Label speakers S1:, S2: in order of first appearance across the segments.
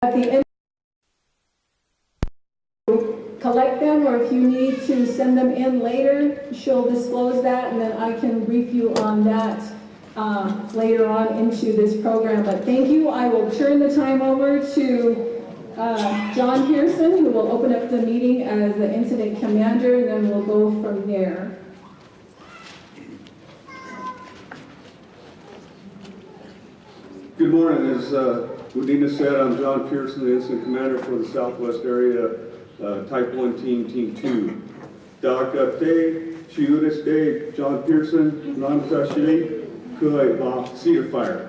S1: At the end, collect them, or if you need to send them in later, she'll disclose that, and then I can brief you on that later on into this program. But thank you. I will turn the time over to John Pearson, who will open up the meeting as the incident commander, and then we'll go from there.
S2: Good morning. As Wadena said, I'm John Pearson, the incident commander for the Southwest Area Type 1 Team, Team 2. Dakate, Chiuris Day, John Pearson, Namtashili, Kuai Ba, Cedar Fire.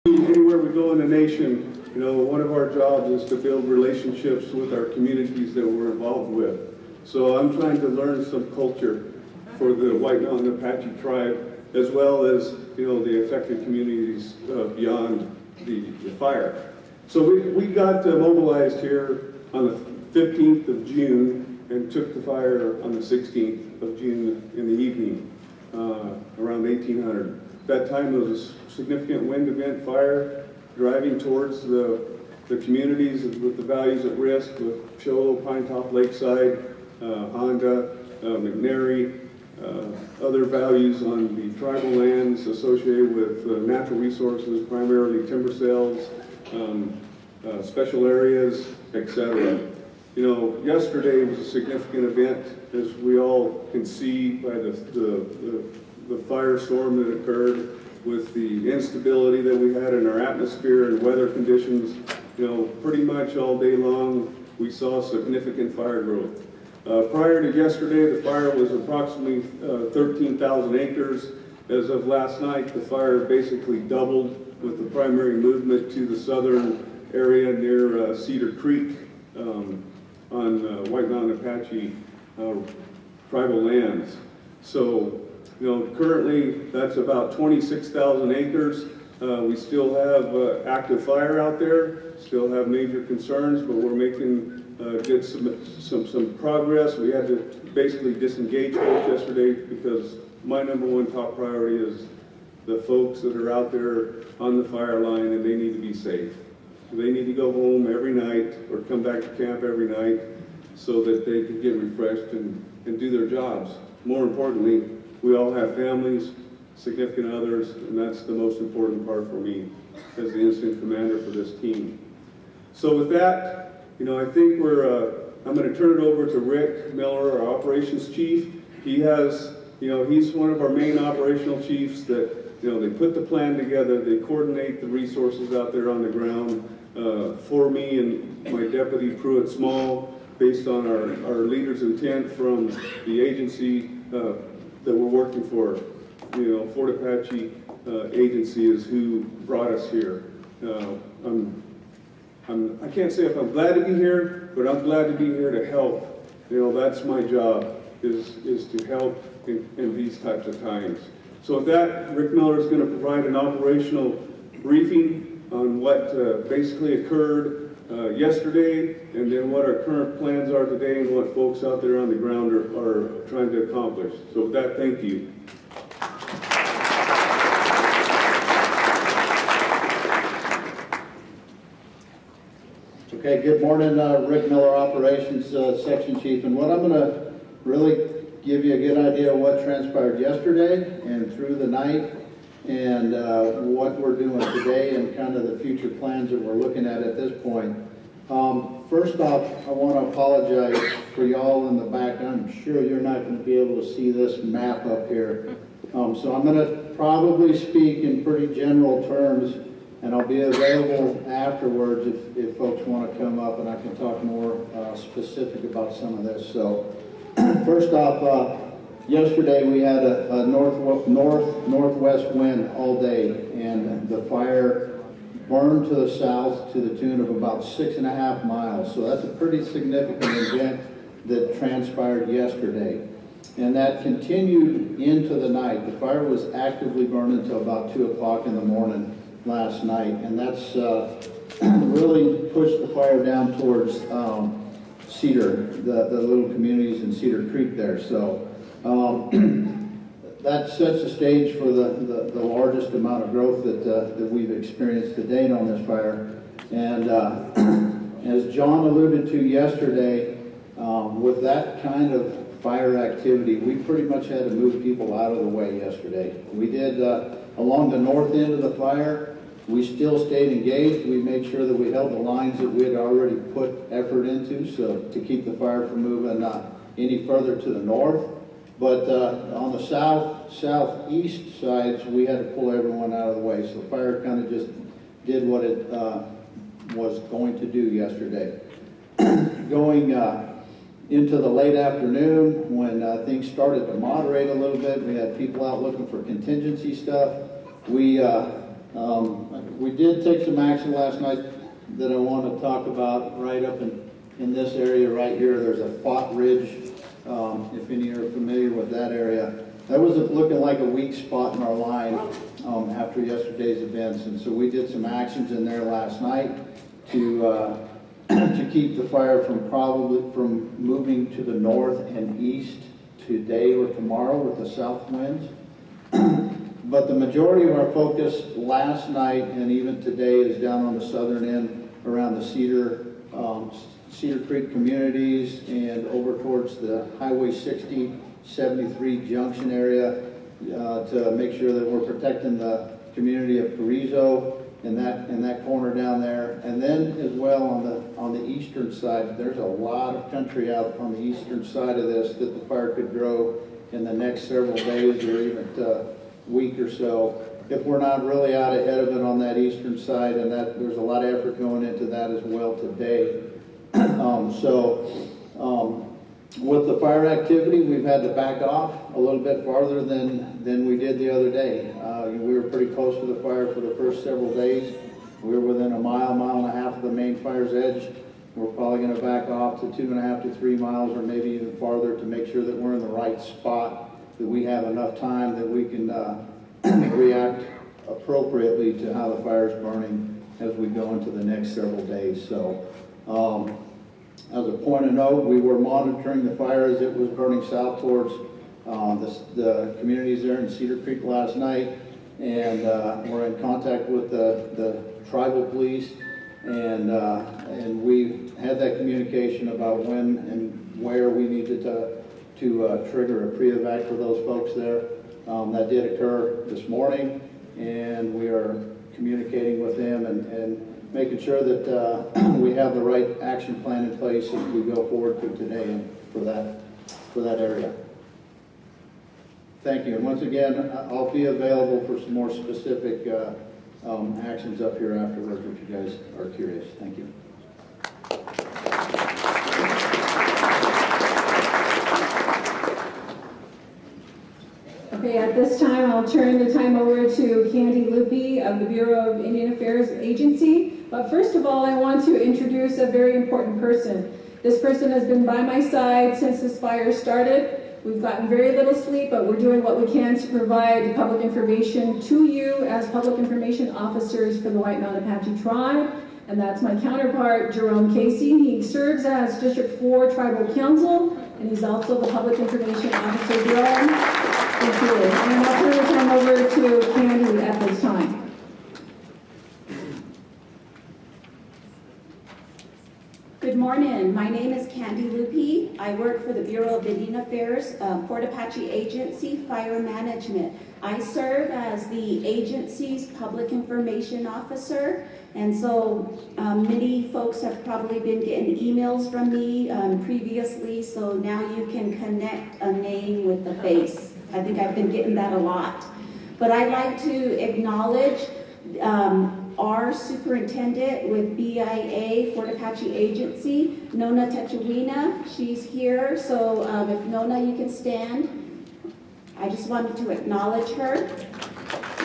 S2: Anywhere we go in the nation, you know, one of our jobs is to build relationships with our communities that we're involved with. So I'm trying to learn some culture for the White Mountain Apache tribe, as well as, you know, the affected communities beyond the fire. So we got mobilized here on the 15th of June and took the fire on the 16th of June in the evening, around 1800. That time there was a significant wind event fire driving towards the communities with the values at risk, with Cholo, Pinetop, Lakeside, Honda, McNary, other values on the tribal lands associated with natural resources, primarily timber sales, special areas, etc. You know, yesterday was a significant event, as we all can see by the firestorm that occurred, with the instability that we had in our atmosphere and weather conditions. You know, pretty much all day long we saw significant fire growth. Prior to yesterday, the fire was approximately 13,000 acres. As of last night, the fire basically doubled, with the primary movement to the southern area near Cedar Creek on White Mountain Apache tribal lands. So, you know, currently that's about 26,000 acres. We still have active fire out there, still have major concerns, but we're making get some progress. We had to basically disengage folks yesterday because my #1 top priority is the folks that are out there on the fire line, and they need to be safe. They need to go home every night or come back to camp every night so that they can get refreshed and do their jobs. More importantly, we all have families, significant others, and that's the most important part for me as the incident commander for this team. So with that, you know, I think I'm going to turn it over to Rick Miller, our operations chief. He has, you know, he's one of our main operational chiefs that, you know, they put the plan together, they coordinate the resources out there on the ground for me and my deputy Pruitt Small, based on our leader's intent from the agency that we're working for. You know, Fort Apache agency is who brought us here. I can't say if I'm glad to be here, but I'm glad to be here to help. You know, that's my job, is to help in these types of times. So with that, Rick Miller is going to provide an operational briefing on what basically occurred yesterday, and then what our current plans are today, and what folks out there on the ground are trying to accomplish. So with that, thank you.
S3: Okay, good morning, Rick Miller, Operations Section Chief, and what I'm going to really give you a good idea of what transpired yesterday and through the night, and what we're doing today, and kind of the future plans that we're looking at this point. First off, I want to apologize for y'all in the back. I'm sure you're not going to be able to see this map up here, so I'm going to probably speak in pretty general terms, and I'll be available afterwards if folks want to come up and I can talk more specific about some of this. So first off, yesterday we had a northwest wind all day, and the fire burned to the south to the tune of about 6.5 miles. So that's a pretty significant event that transpired yesterday. And that continued into the night. The fire was actively burning until about 2 o'clock in the morning last night, and that's really pushed the fire down towards Cedar, the little communities in Cedar Creek there. So that sets the stage for the largest amount of growth that we've experienced to date on this fire. And as John alluded to yesterday, with that kind of fire activity, we pretty much had to move people out of the way yesterday. We did along the north end of the fire. We still stayed engaged. We made sure that we held the lines that we had already put effort into, so to keep the fire from moving any further to the north. But on the southeast sides, we had to pull everyone out of the way. So fire kind of just did what it was going to do yesterday. Going into the late afternoon, when things started to moderate a little bit, we had people out looking for contingency stuff. We did take some action last night that I want to talk about right up in this area right here. There's a Fott Ridge, if any are familiar with that area. That was looking like a weak spot in our line after yesterday's events, and so we did some actions in there last night to keep the fire from moving to the north and east today or tomorrow with the south winds. But the majority of our focus last night and even today is down on the southern end around the Cedar Creek communities and over towards the Highway 73 junction area to make sure that we're protecting the community of Carrizo in that corner down there. And then as well on the eastern side, there's a lot of country out on the eastern side of this that the fire could grow in the next several days or even week or so, if we're not really out ahead of it on that eastern side, and that there's a lot of effort going into that as well today. With the fire activity, we've had to back off a little bit farther than we did the other day. We were pretty close to the fire for the first several days. We were within a mile and a half of the main fire's edge. We're probably going to back off to 2.5 to 3 miles or maybe even farther to make sure that we're in the right spot, that we have enough time that we can react appropriately to how the fire is burning as we go into the next several days. So as a point of note, we were monitoring the fire as it was burning south towards the communities there in Cedar Creek last night, and we're in contact with the tribal police, and we had that communication about when and where we needed to trigger a pre-evac for those folks there. That did occur this morning, and we are communicating with them and making sure that we have the right action plan in place as we go forward to today and for that area. Thank you. And once again, I'll be available for some more specific actions up here afterwards if you guys are curious. Thank you.
S1: Okay, at this time, I'll turn the time over to Candy Lupe of the Bureau of Indian Affairs Agency. But first of all, I want to introduce a very important person. This person has been by my side since this fire started. We've gotten very little sleep, but we're doing what we can to provide public information to you as public information officers for the White Mountain Apache Tribe. And that's my counterpart, Jerome Casey. He serves as District 4 Tribal Council, and he's also the public information officer. Jerome, thank you. And I'll turn the time over to Candy at this time.
S4: Good morning. My name is Candy Lupe. I work for the Bureau of Indian Affairs, Port Apache Agency Fire Management. I serve as the agency's public information officer, and so many folks have probably been getting emails from me previously, so now you can connect a name with the face. I think I've been getting that a lot. But I'd like to acknowledge our superintendent with BIA, Fort Apache Agency, Nona Techawina. She's here, so if Nona, you can stand. I just wanted to acknowledge her.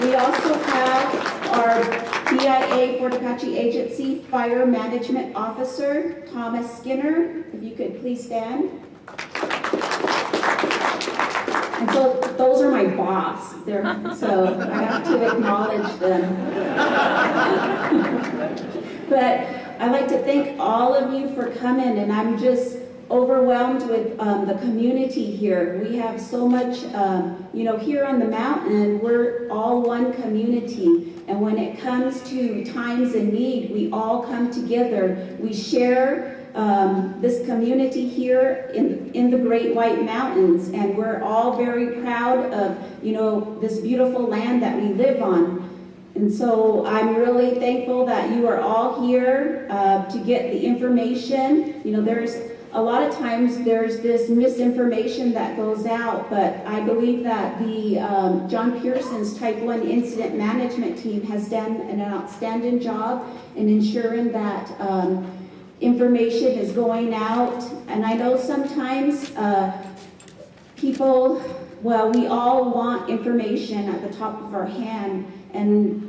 S4: We also have our BIA, Fort Apache Agency Fire Management Officer, Thomas Skinner. If you could please stand. And so those are my boss. So I have to acknowledge them. But I'd like to thank all of you for coming, and I'm just overwhelmed with the community here. We have so much, here on the mountain, we're all one community. And when it comes to times in need, we all come together. We share this community here in the Great White Mountains, and we're all very proud of, this beautiful land that we live on. And so I'm really thankful that you are all here to get the information. There's a lot of times there's this misinformation that goes out, but I believe that the John Pearson's Type 1 Incident Management Team has done an outstanding job in ensuring that information is going out. And I know sometimes people, we all want information at the top of our hand. And,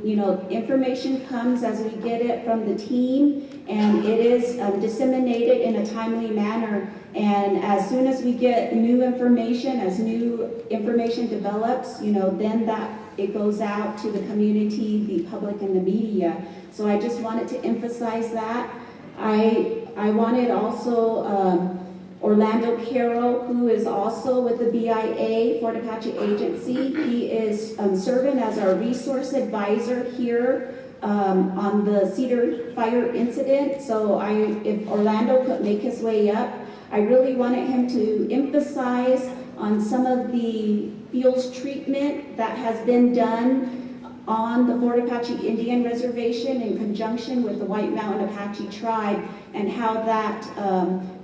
S4: information comes as we get it from the team, and it is disseminated in a timely manner. And as soon as we get new information, as new information develops, then that it goes out to the community, the public, and the media. So I just wanted to emphasize that. I wanted also Orlando Carroll, who is also with the BIA, Fort Apache Agency. He is serving as our resource advisor here on the Cedar fire incident. So if Orlando could make his way up, I really wanted him to emphasize on some of the fuels treatment that has been done on the Fort Apache Indian Reservation in conjunction with the White Mountain Apache tribe, and how that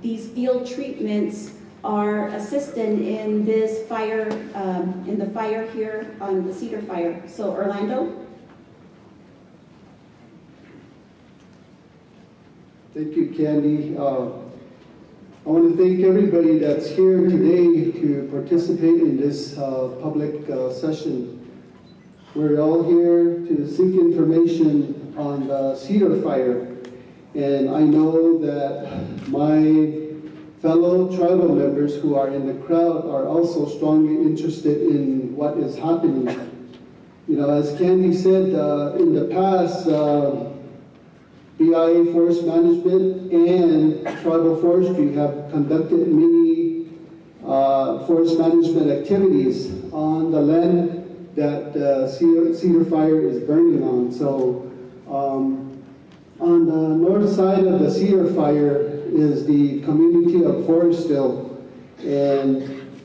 S4: these field treatments are assisting in this fire, in the fire here on the Cedar fire. So Orlando?
S5: Thank you, Candy. I want to thank everybody that's here today to participate in this public session. We're all here to seek information on the Cedar fire. And I know that my fellow tribal members who are in the crowd are also strongly interested in what is happening. As Candy said, in the past, BIA Forest Management and Tribal Forestry have conducted many forest management activities on the land that Cedar fire is burning on. So on the north side of the Cedar fire is the community of Forestville, and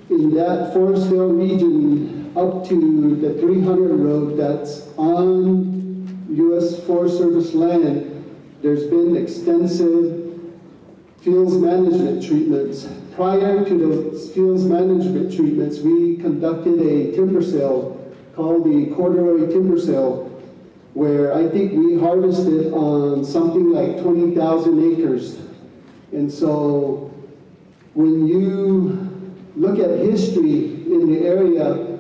S5: in that Forestville region up to the 300 road that's on U.S. Forest Service land, there's been extensive fuels management treatments. Prior to those fuels management treatments, we conducted a timber sale called the Corduroy Timber Sale, where I think we harvested on something like 20,000 acres. And so when you look at history in the area,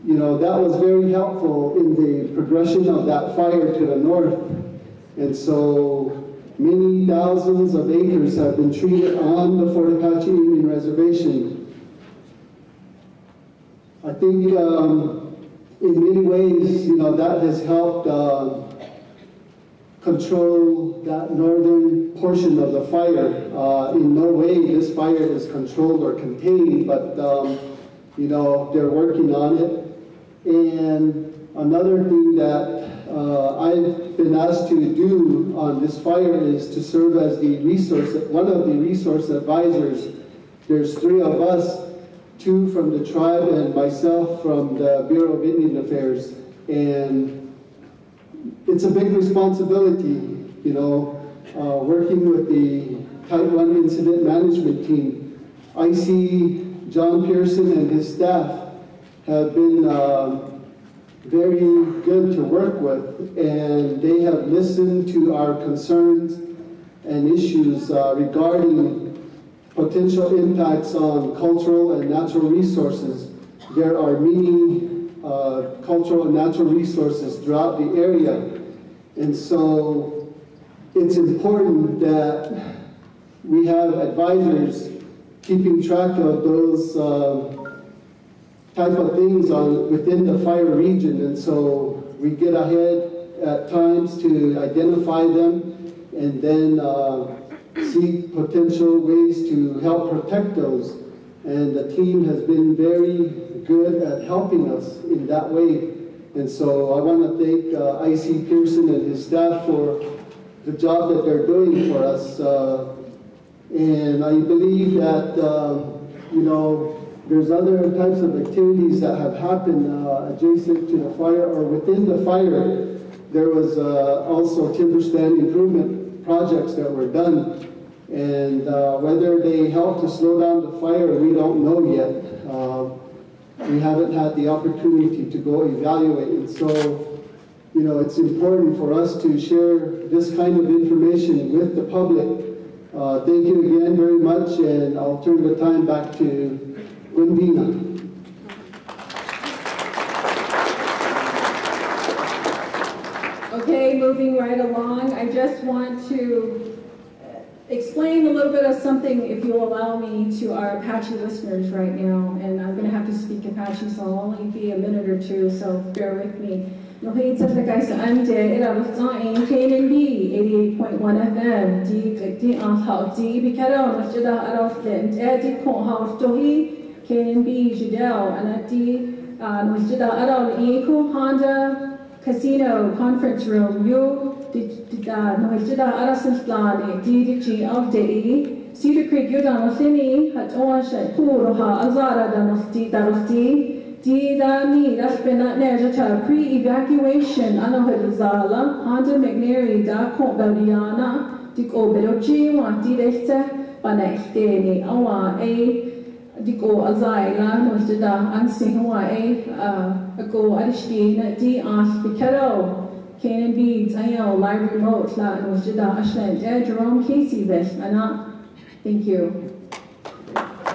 S5: that was very helpful in the progression of that fire to the north. And so many thousands of acres have been treated on the Fort Apache Indian Reservation. I think in many ways, that has helped control that northern portion of the fire. In no way this fire is controlled or contained, but they're working on it. And another thing that I've been asked to do on this fire is to serve as one of the resource advisors. There's 3 of us, 2 from the tribe and myself from the Bureau of Indian Affairs. And it's a big responsibility, working with the Type 1 Incident Management Team. I see John Pearson and his staff have been very good to work with, and they have listened to our concerns and issues regarding potential impacts on cultural and natural resources. There are many cultural and natural resources throughout the area, and so it's important that we have advisors keeping track of those type of things within the fire region, and so we get ahead at times to identify them and then seek potential ways to help protect those. And the team has been very good at helping us in that way. And so I want to thank IC Pearson and his staff for the job that they're doing for us. And I believe that, there's other types of activities that have happened adjacent to the fire or within the fire. There was also timber stand improvement projects that were done. And whether they help to slow down the fire, we don't know yet. We haven't had the opportunity to go evaluate. And so, it's important for us to share this kind of information with the public. Thank you again very much, and I'll turn the time back to Wendina.
S1: Okay, moving right along, I just want to explain a little bit of something, if you'll allow me, to our Apache listeners right now. And I'm going to have to speak Apache, so I'll only be a minute or two, so bear with me. Nohi Tafaka Sa'ante, Ira Ruftain, KNB, 88.1 FM, D Hao D, Bikaro, Masjida Araflint, Edi Kong Hao Tohi, KNB, Judel, Anati, Masjida Araf, Eko, Honda, Casino, Conference Room, Yo, Masjida Araslan, DDG of Dei, Cedar Creek, Yudan, Othini, Hatoa, Shakuro, Azara, Danofti, Darofti, Didani, that's been Nejata, pre-evacuation, Anohedazala, Honda McNary, Dakon Badiana, Diko Bedochi, Wanti, Banechteni, Awa, Diko Azaila, Nostada, Ansihua, Ago Adishti, Di As Bikero, Canon Beads, Ayo, Live Remote, La Nostada, Ashland, Jerome Casey, Anna. Thank you.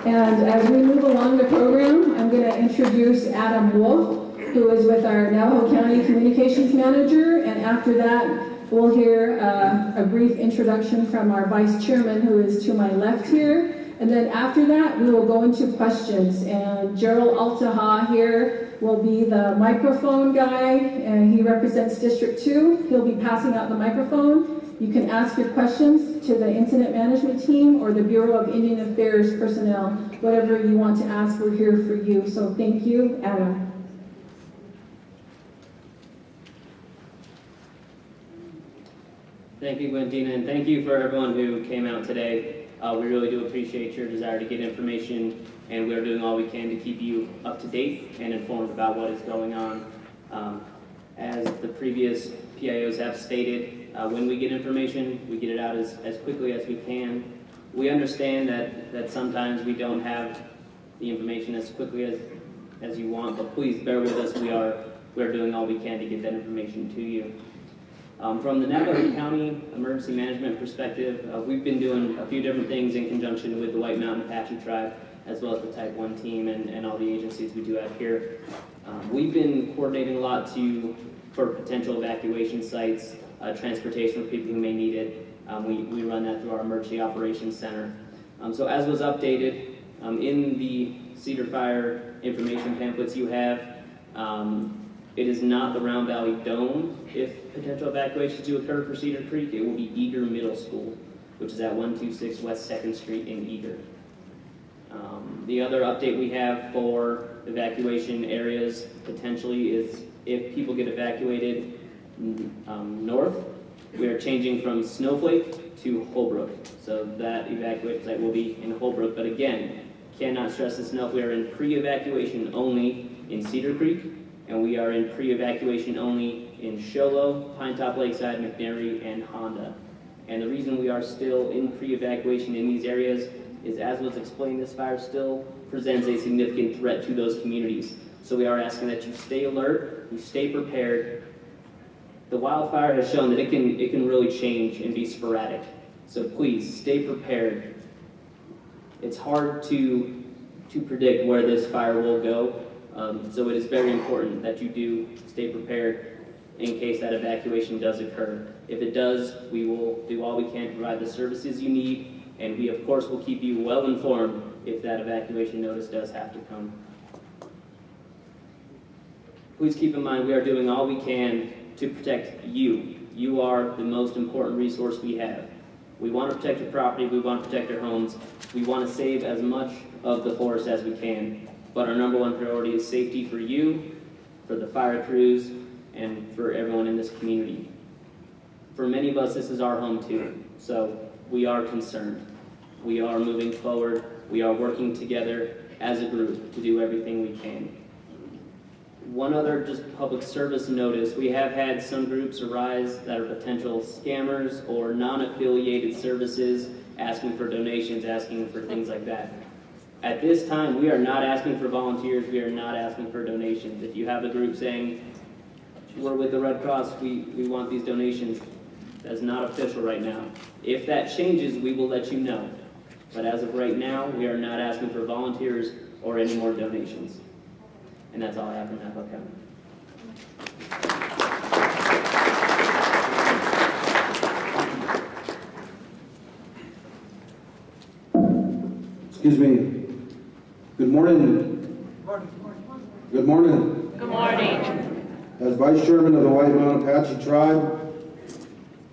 S1: And as we move along the program, I'm going to introduce Adam Wolf, who is with our Navajo County Communications Manager. And after that, we'll hear a brief introduction from our Vice Chairman, who is to my left here. And then after that, we will go into questions. And Gerald Altaha here will be the microphone guy, and he represents District 2. He'll be passing out the microphone. You can ask your questions to the Incident Management Team or the Bureau of Indian Affairs personnel. Whatever you want to ask, we're here for you. So thank you, Adam.
S6: Thank you, Glendina, and thank you for everyone who came out today. We really do appreciate your desire to get information, and we're doing all we can to keep you up to date and informed about what is going on. As the previous PIOs have stated, when we get information, we get it out as quickly as we can. We understand that sometimes we don't have the information as quickly as you want, but please bear with us. We are doing all we can to get that information to you. From the Navajo County Emergency Management perspective, we've been doing a few different things in conjunction with the White Mountain Apache Tribe, as well as the Type 1 team and all the agencies we do have here. We've been coordinating a lot for potential evacuation sites, transportation for people who may need it. We run that through our Emergency Operations Center. So as was updated, in the Cedar Fire information pamphlets you have, it is not the Round Valley Dome if potential evacuations do occur for Cedar Creek. It will be Eager Middle School, which is at 126 West 2nd Street in Eager. The other update we have for evacuation areas potentially is if people get evacuated north, we are changing from Snowflake to Holbrook. So that evacuation site will be in Holbrook. But again, cannot stress this enough, we are in pre-evacuation only in Cedar Creek, and we are in pre-evacuation only in Sholo, Pinetop Lakeside, McNary, and Honda. And the reason we are still in pre-evacuation in these areas is, as was explained, this fire still presents a significant threat to those communities. So we are asking that you stay alert, you stay prepared. The wildfire has shown that it can really change and be sporadic. So please stay prepared. It's hard to predict where this fire will go. So it is very important that you do stay prepared in case that evacuation does occur. If it does, we will do all we can to provide the services you need, and we of course will keep you well informed if that evacuation notice does have to come. Please keep in mind we are doing all we can to protect you. You are the most important resource we have. We want to protect your property, we want to protect your homes, we want to save as much of the forest as we can. But our number one priority is safety for you, for the fire crews, and for everyone in this community. For many of us, this is our home too, so we are concerned. We are moving forward, we are working together as a group to do everything we can. One other just public service notice, we have had some groups arise that are potential scammers or non-affiliated services asking for donations, asking for things like that. At this time, we are not asking for volunteers, we are not asking for donations. If you have a group saying, we're with the Red Cross, we want these donations, that's not official right now. If that changes, we will let you know. But as of right now, we are not asking for volunteers or any more donations. And that's all I have from Napa County.
S7: Excuse me. Good morning. Good morning.
S8: Good morning.
S7: As Vice Chairman of the White Mountain Apache Tribe,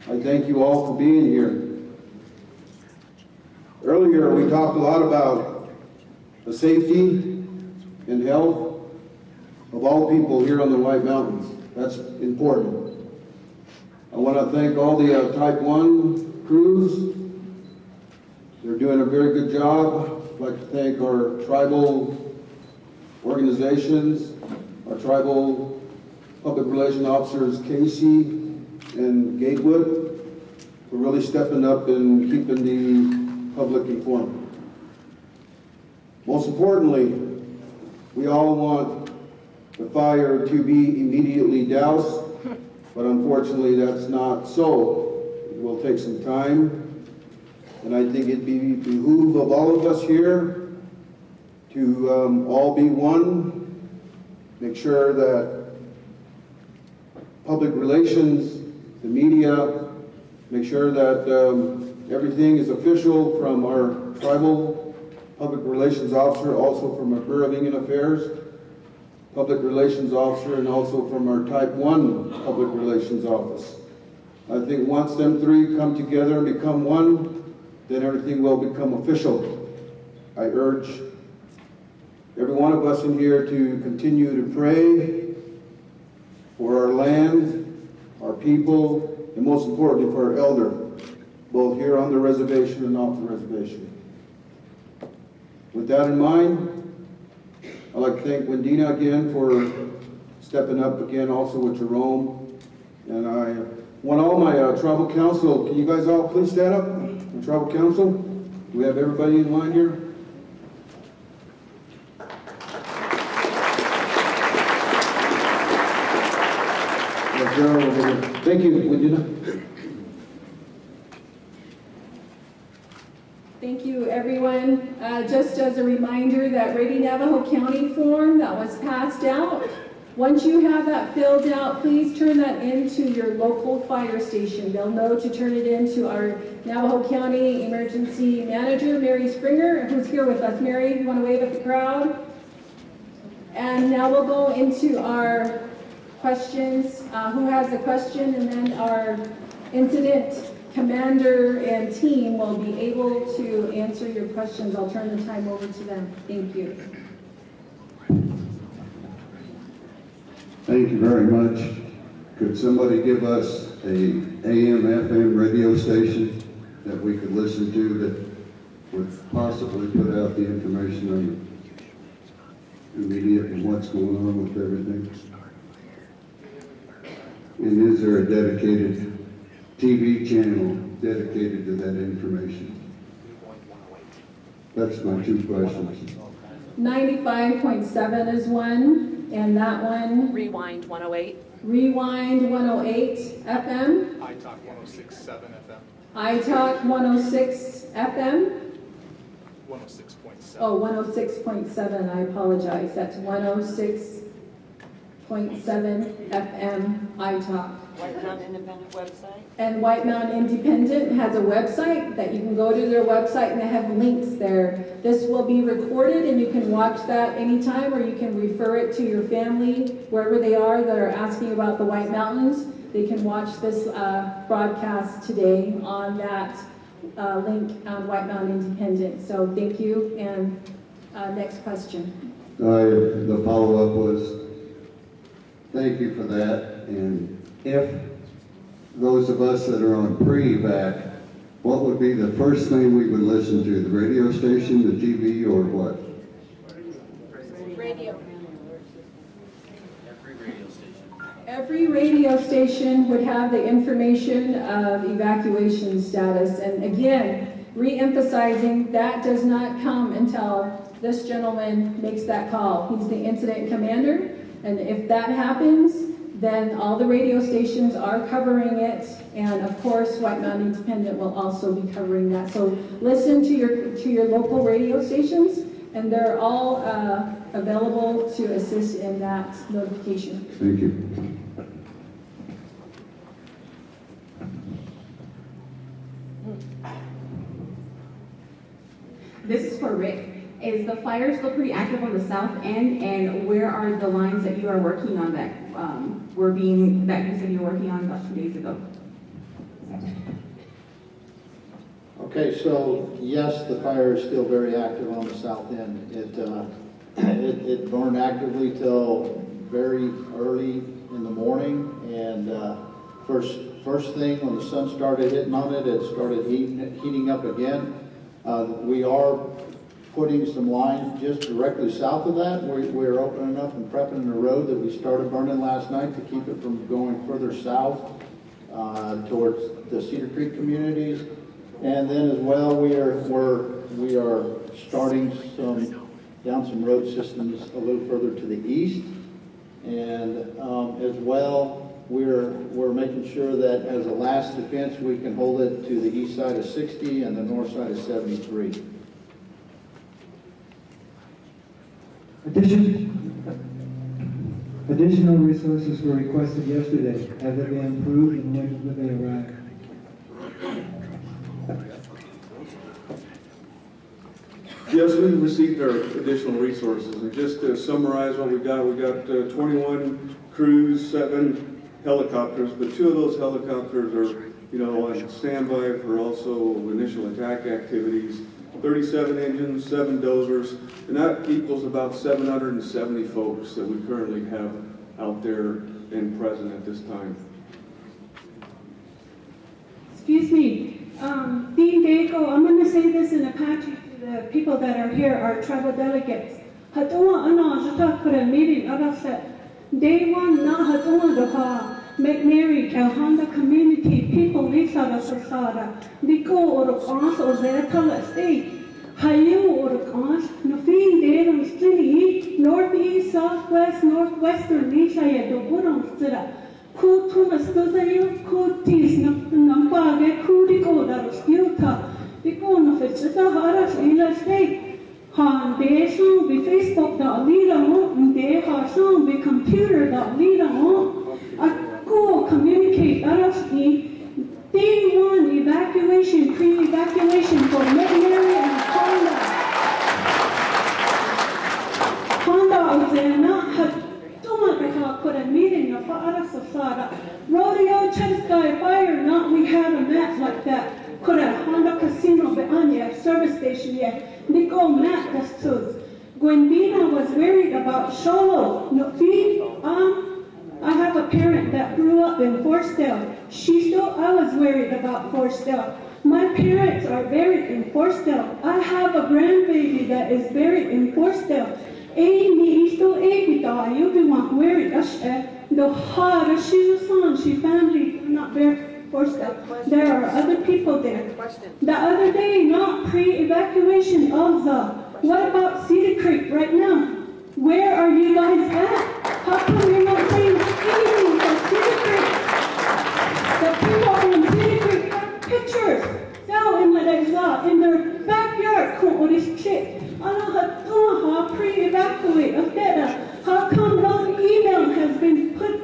S7: I thank you all for being here. Earlier, we talked a lot about the safety and health of all people here on the White Mountains. That's important. I want to thank all the Type 1 crews. They're doing a very good job. I'd like to thank our tribal organizations, our tribal public relations officers, Casey and Gatewood, for really stepping up and keeping the public informed. Most importantly, we all want the fire to be immediately doused, but unfortunately that's not so. It will take some time, and I think it'd be behoove of all of us here to all be one, make sure that public relations, the media, make sure that everything is official from our tribal public relations officer, also from our Bureau of Indian Affairs public relations officer, and also from our Type 1 public relations office. I think once them three come together and become one, then everything will become official. I urge every one of us in here to continue to pray for our land, our people, and most importantly for our elder, both here on the reservation and off the reservation. With that in mind, I'd like to thank Wendina again for stepping up again, also with Jerome. And I want all my tribal council, can you guys all please stand up? The tribal council, do we have everybody in line here? Thank you, Wendina.
S1: Thank you, everyone. Just as a reminder, that Ready Navajo County form that was passed out, once you have that filled out, please turn that into your local fire station. They'll know to turn it into our Navajo County Emergency Manager, Mary Springer, who's here with us. Mary, you want to wave at the crowd? And now we'll go into our questions. Who has a question? And then our incident commander and team will be able to answer your questions. I'll turn the time over to them. Thank you.
S7: Thank you very much. Could somebody give us a AM, FM radio station that we could listen to that would possibly put out the information on immediate and what's going on with everything? And is there a dedicated TV channel dedicated to that information? That's my two questions.
S1: 95.7 is one, and that one,
S8: Rewind 108.
S1: Rewind 108 FM.
S9: iTalk 106.7 FM.
S1: iTalk 106 FM.
S9: 106.7.
S1: Oh, 106.7, I apologize. That's 106.7 FM iTalk.
S10: White Mountain Independent website?
S1: And White Mountain Independent has a website that you can go to their website, and they have links there. This will be recorded, and you can watch that anytime, or you can refer it to your family, wherever they are that are asking about the White Mountains. They can watch this broadcast today on that link on White Mountain Independent. So thank you, and next question.
S11: The follow-up was, thank you for that. And if those of us that are on pre-evac, what would be the first thing we would listen to? The radio station, the TV, or what?
S10: Radio.
S1: Every radio station would have the information of evacuation status. And again, re-emphasizing that does not come until this gentleman makes that call. He's the incident commander, and if that happens, then all the radio stations are covering it, and of course White Mountain Independent will also be covering that. So listen to your local radio stations, and they're all available to assist in that notification.
S11: Thank you.
S12: This is for Rick. Is the fire still pretty active on the south end, and where are the lines that you are working on that that you said you were working on about 2 days ago?
S3: Okay, so yes, the fire is still very active on the south end. It burned actively till very early in the morning, and first thing when the sun started hitting on it, it started heating up again. We are putting some lines just directly south of that. We're opening up and prepping the road that we started burning last night to keep it from going further south towards the Cedar Creek communities. And then as well, we are starting down some road systems a little further to the east. And as well, we're making sure that as a last defense, we can hold it to the east side of 60 and the north side of 73.
S13: Additional resources were requested yesterday. Have they been approved, and when will they arrive?
S2: Yes, we received our additional resources, and just to summarize what we got 21 crews, 7 helicopters, but 2 of those helicopters are, on standby for also initial attack activities. 37 engines, 7 dozers, and that equals about 770 folks that we currently have out there and present at this time.
S14: Excuse me, Dean Dago, I'm going to say this in Apache to the people that are here, our tribal delegates. Hatoa ana jata kura meeting arafset. Day one na hatoa doha. McMary, Kalhanda community, people Lisa Sasara, Nico or Kans or Zerakala State, Hayu or Kans, Nufin, Dedam City, Northeast, Southwest, Northwestern, Nisha, Doburam Sira, Kutu Stuzayu, Kutis, Nampage, Kudiko, Darusta, Diko Nufitsa, Haras, Ila State, Han, they soon be Facebook, the leader, and they are soon be computer, the leader, Go communicate RFE, day 1 evacuation, pre-evacuation for McMary and Honda. Honda Ozena had Tumaka put a meeting of Arasasara. Rodeo Cheskai Fire, not we had a map like that. Could a Honda Casino Beanya service station yet. Nico Matt that's too. Gwendina was worried about Sholo. No feed I have a parent that grew up in Forstdale. I was worried about Forstdale. My parents are buried in Forstdale. I have a grandbaby that is buried in Forstdale. You'll be one worried. The hard she family not buried Forstdale. There are other people there. The other day, not pre-evacuation of what about Cedar Creek right now? Where are you guys at? How come you're not saying anything for Cedar Creek? The people in Cedar Creek have pictures now in their backyard. Pre-evacuate. How come no email has been put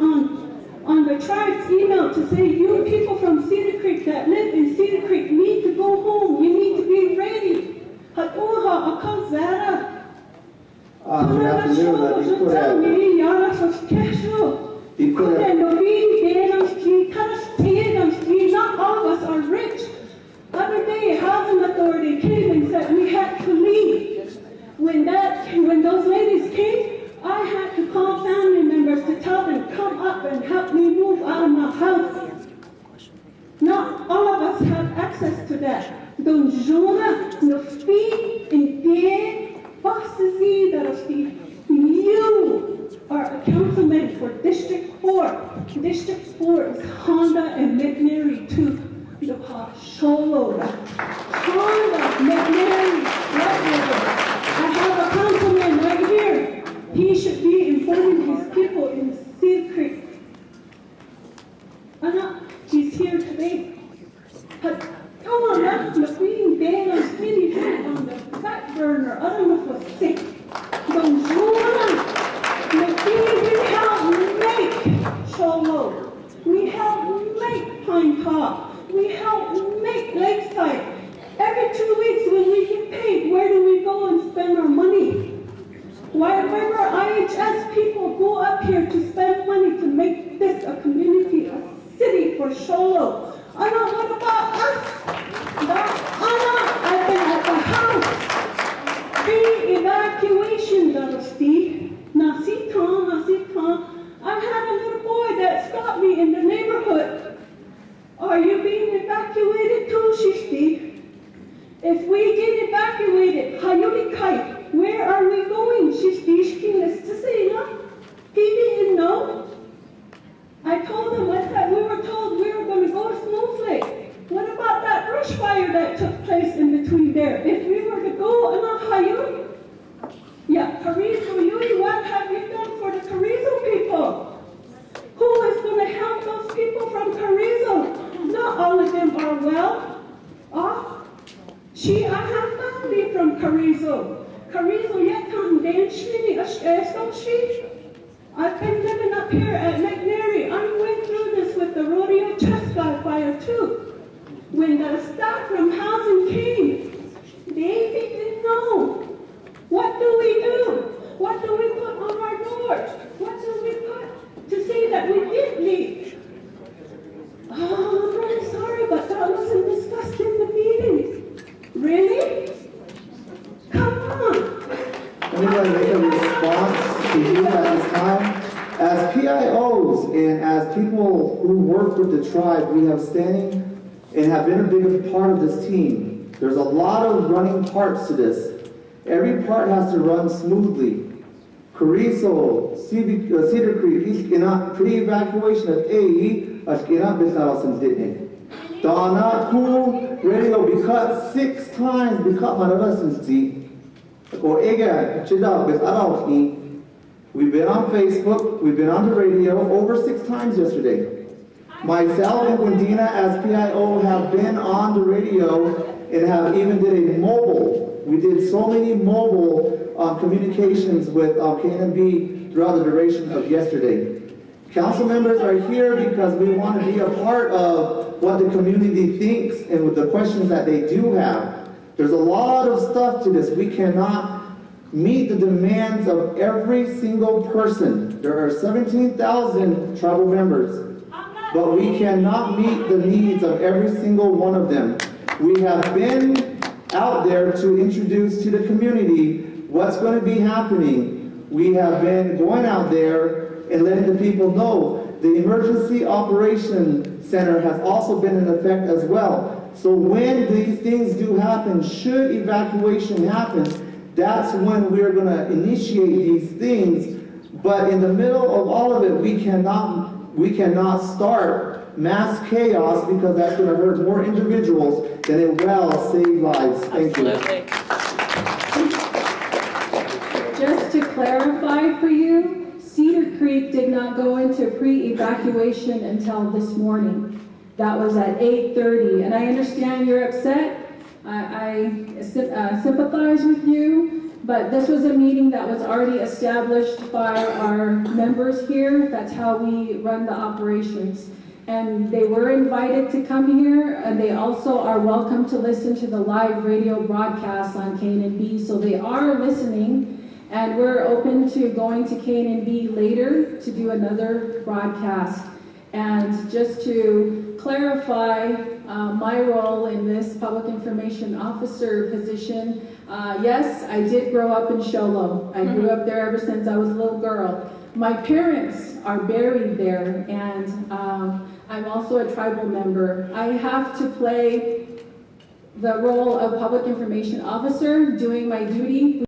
S14: on the tribe's email to say you people from Cedar Creek that live in Cedar Creek need to go home. You need to be ready.
S3: Good afternoon. He could have.
S14: Not all of us are rich. Other day, help me move out of my house. Not all of us have access to that. Don Jonah, no fee, in day, bosses, you are a councilman for District 4. District 4 is Honda and McNary too. The Sholo, Honda, McNary, I have a councilman right here. He should be informing his people in Cedar Creek. He's here today. Come on, that's the green band on skinny food on the fat burner. I don't know if it's sick. Don't we help make Cholo. We help make Pine Top. We help make Lakeside. Every 2 weeks when we get paid, where do we go and spend our money? Why, remember IHS people go up here to spend money to make this a community, a city for Cholo. Anna, what about us? Anna, I've been at the house. Free evacuation, Steve. Nasitan. I had a little boy that stopped me in the neighborhood. Are you being evacuated too, Steve? If we get evacuated, Hayurikai, where are we going? He didn't know. I told him, we were told we were going to go to Snowflake. What about that brush fire that took place in between there? If we were to go on Hayuri, Carrizo, Yui, what have you done for the Carrizo people? Who is going to help those people from Carrizo? Not all of them are well off. I have family from Carrizo. Carrizo, yet come I've been living up here at McNary. I went through this with the rodeo Chescott fire too. When the staff from housing came, they didn't know. What do we do? What do we put on our doors? What do we put to say that we did leave? Oh, I'm really sorry, but that wasn't discussed in the meeting. Really? Come on.
S15: Anybody make a response to you at this time? As PIOs and as people who work with the tribe, we have standing and have been a big part of this team. There's a lot of running parts to this. Every part has to run smoothly. Carrizo, Cedar Creek, pre-evacuation of AE, Donna, Pool, radio, be cut 6 times, be cut my lessons, We've been on Facebook, we've been on the radio over 6 times yesterday. Myself and Wendina as PIO have been on the radio and have even did a mobile. We did so many mobile communications with KNB throughout the duration of yesterday. Council members are here because we want to be a part of what the community thinks and with the questions that they do have. There's a lot of stuff to this. We cannot meet the demands of every single person. There are 17,000 tribal members, but we cannot meet the needs of every single one of them. We have been out there to introduce to the community what's going to be happening. We have been going out there and letting the people know. The Emergency Operations Center has also been in effect as well. So when these things do happen, should evacuation happen, that's when we're going to initiate these things. But in the middle of all of it, we cannot start mass chaos because that's going to hurt more individuals than it will save lives. Thank you.
S1: Just to clarify for you, Cedar Creek did not go into pre-evacuation until this morning. That was at 8:30, and I understand you're upset. I sympathize with you, but this was a meeting that was already established by our members here. That's how we run the operations. And they were invited to come here, and they also are welcome to listen to the live radio broadcast on KNB. So they are listening, and we're open to going to KNB later to do another broadcast. And just to clarify my role in this public information officer position, yes, I did grow up in Sholo. I grew up there ever since I was a little girl. my parents are buried there, and I'm also a tribal member. I have to play the role of public information officer, doing my duty